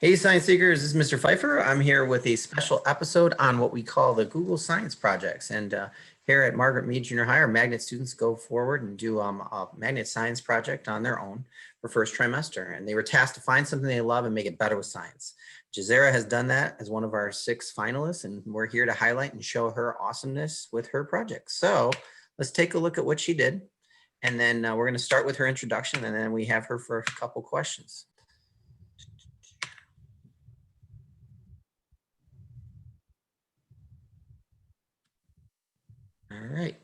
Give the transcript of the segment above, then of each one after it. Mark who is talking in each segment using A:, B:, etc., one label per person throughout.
A: Hey, Science Seekers, this is Mr. Pfeiffer. I'm here with a special episode on what we call the Google Science Projects. And here at Margaret Mead Junior High, our magnet students go forward and do a magnet science project on their own for first trimester. And they were tasked to find something they love and make it better with science. Jahzara has done that as one of our 6 finalists, and we're here to highlight and show her awesomeness with her project. So let's take a look at what she did. And then we're going to start with her introduction, and then we have her for a couple questions. All right.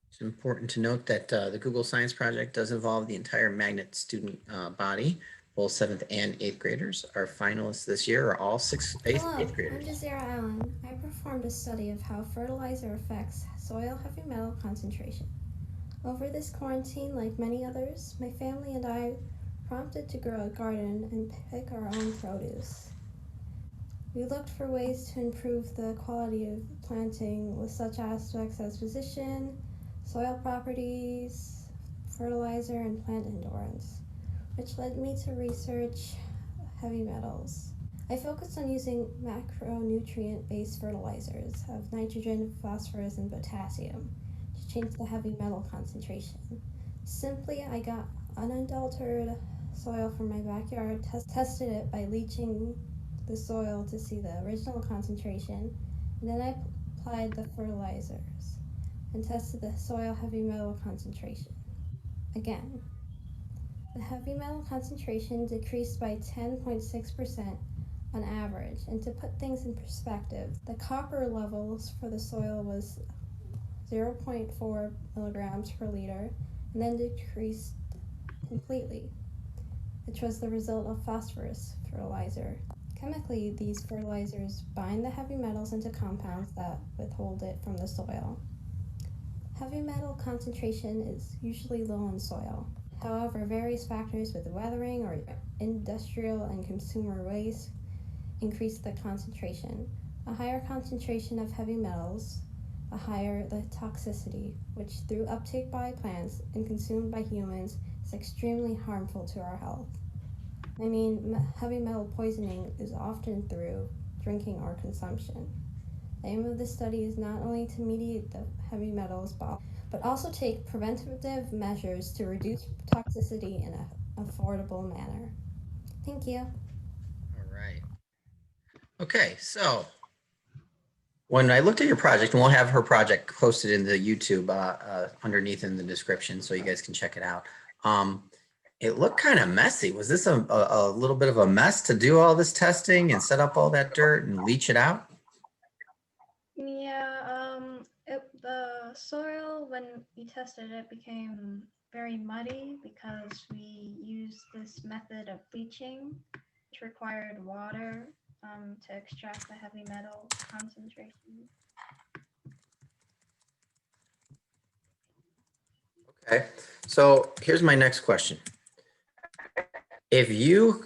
A: It's important to note that the Google Science Project does involve the entire magnet student body. Both 7th and 8th graders. Our finalists this year are all 6th, 8th,
B: Hello,
A: 8th graders.
B: I'm Jahzara Allen. I performed a study of how fertilizer affects soil heavy metal concentration. Over this quarantine, like many others, my family and I prompted to grow a garden and pick our own produce. We looked for ways to improve the quality of planting with such aspects as position, soil properties, fertilizer, and plant endurance, which led me to research heavy metals. I focused on using macronutrient-based fertilizers of nitrogen, phosphorus, and potassium to change the heavy metal concentration. Simply, I got unadulterated soil from my backyard, tested it by leaching the soil to see the original concentration, and then I applied the fertilizers and tested the soil heavy metal concentration. Again, the heavy metal concentration decreased by 10.6% on average. And to put things in perspective, the copper levels for the soil was 0.4 milligrams per liter and then decreased completely, which was the result of phosphorus fertilizer. Chemically, these fertilizers bind the heavy metals into compounds that withhold it from the soil. Heavy metal concentration is usually low in soil. However, various factors with weathering or industrial and consumer waste increase the concentration. A higher concentration of heavy metals, a higher the toxicity, which through uptake by plants and consumed by humans is extremely harmful to our health. I mean, heavy metal poisoning is often through drinking or consumption. The aim of this study is not only to mediate the heavy metals, but also take preventative measures to reduce toxicity in an affordable manner. Thank you.
A: All right. Okay, so when I looked at your project, and we'll have her project posted in the YouTube underneath in the description so you guys can check it out. It looked kind of messy. Was this a little bit of a mess to do all this testing and set up all that dirt and leach it out?
C: Yeah, the soil, when we tested it, became very muddy because we used this method of bleaching, which required water to extract the heavy metal concentration.
A: Okay, so here's my next question. If you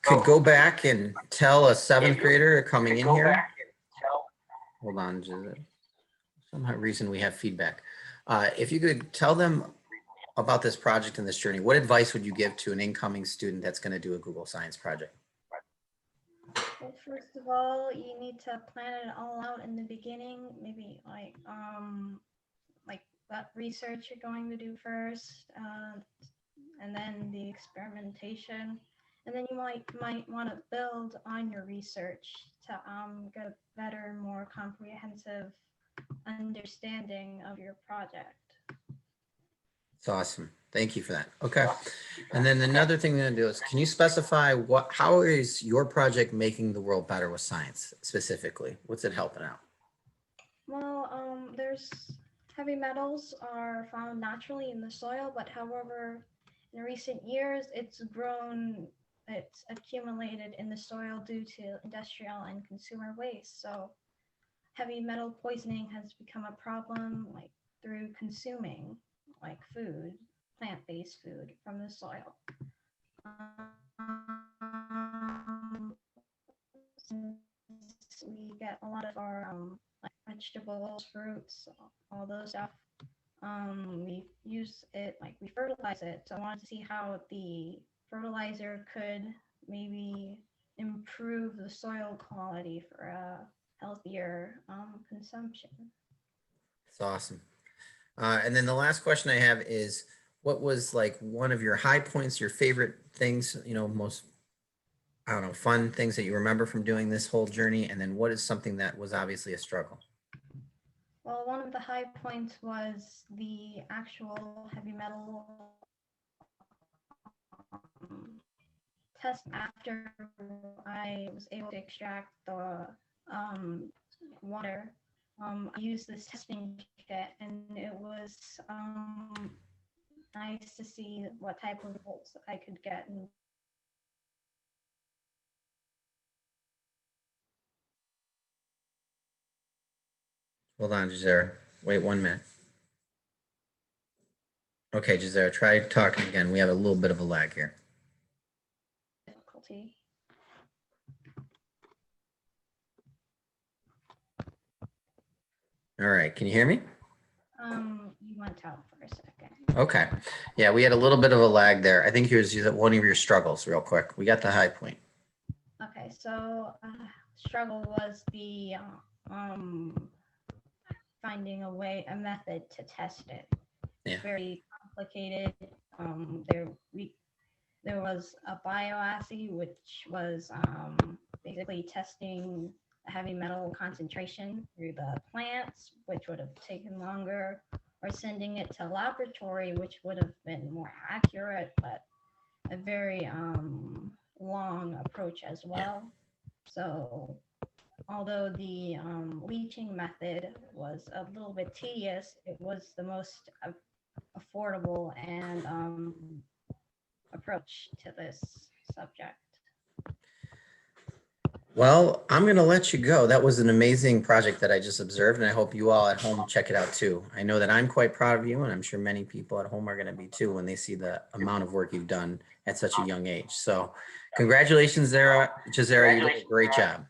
A: could go back and tell a 7th grader coming in here, hold on, some reason we have feedback. If you could tell them about this project and this journey, what advice would you give to an incoming student that's going to do a Google Science project?
C: Well, first of all, you need to plan it all out in the beginning. Maybe like what research you're going to do first, and then the experimentation, and then you might want to build on your research to get a better, more comprehensive understanding of your project.
A: It's awesome. Thank you for that. Okay. And then another thing we're going to do is, can you specify how is your project making the world better with science specifically? What's it helping out?
C: Well, there's heavy metals are found naturally in the soil, but however, in recent years, it's accumulated in the soil due to industrial and consumer waste. So heavy metal poisoning has become a problem like through consuming like food, plant-based food from the soil. Since we get a lot of our vegetables, fruits, all those stuff. We use it, like we fertilize it. So I wanted to see how the fertilizer could maybe improve the soil quality for a healthier consumption.
A: It's awesome. And then the last question I have is, what was like one of your high points, your favorite things, most, I don't know, fun things that you remember from doing this whole journey? And then what is something that was obviously a struggle?
C: Well, one of the high points was the actual heavy metal test after I was able to extract the water. I used this testing kit, and it was nice to see what type of results I could get. And
A: Hold on, Jahzara. Wait 1 minute. Okay, Jahzara, try talking again. We have a little bit of a lag here.
C: difficulty.
A: All right, can you hear me?
C: You went out for a second.
A: Okay. Yeah, we had a little bit of a lag there. I think here's one of your struggles real quick. We got the high point.
C: Okay, so struggle was the finding a method to test it.
A: Yeah.
C: Very complicated. There was a bioassay, which was basically testing heavy metal concentration through the plants, which would have taken longer, or sending it to laboratory, which would have been more accurate, but a very long approach as well. So although the leaching method was a little bit tedious, it was the most affordable and approach to this subject.
A: Well, I'm going to let you go. That was an amazing project that I just observed, and I hope you all at home check it out too. I know that I'm quite proud of you, and I'm sure many people at home are going to be too when they see the amount of work you've done at such a young age. So congratulations, Jahzara. You did a great job.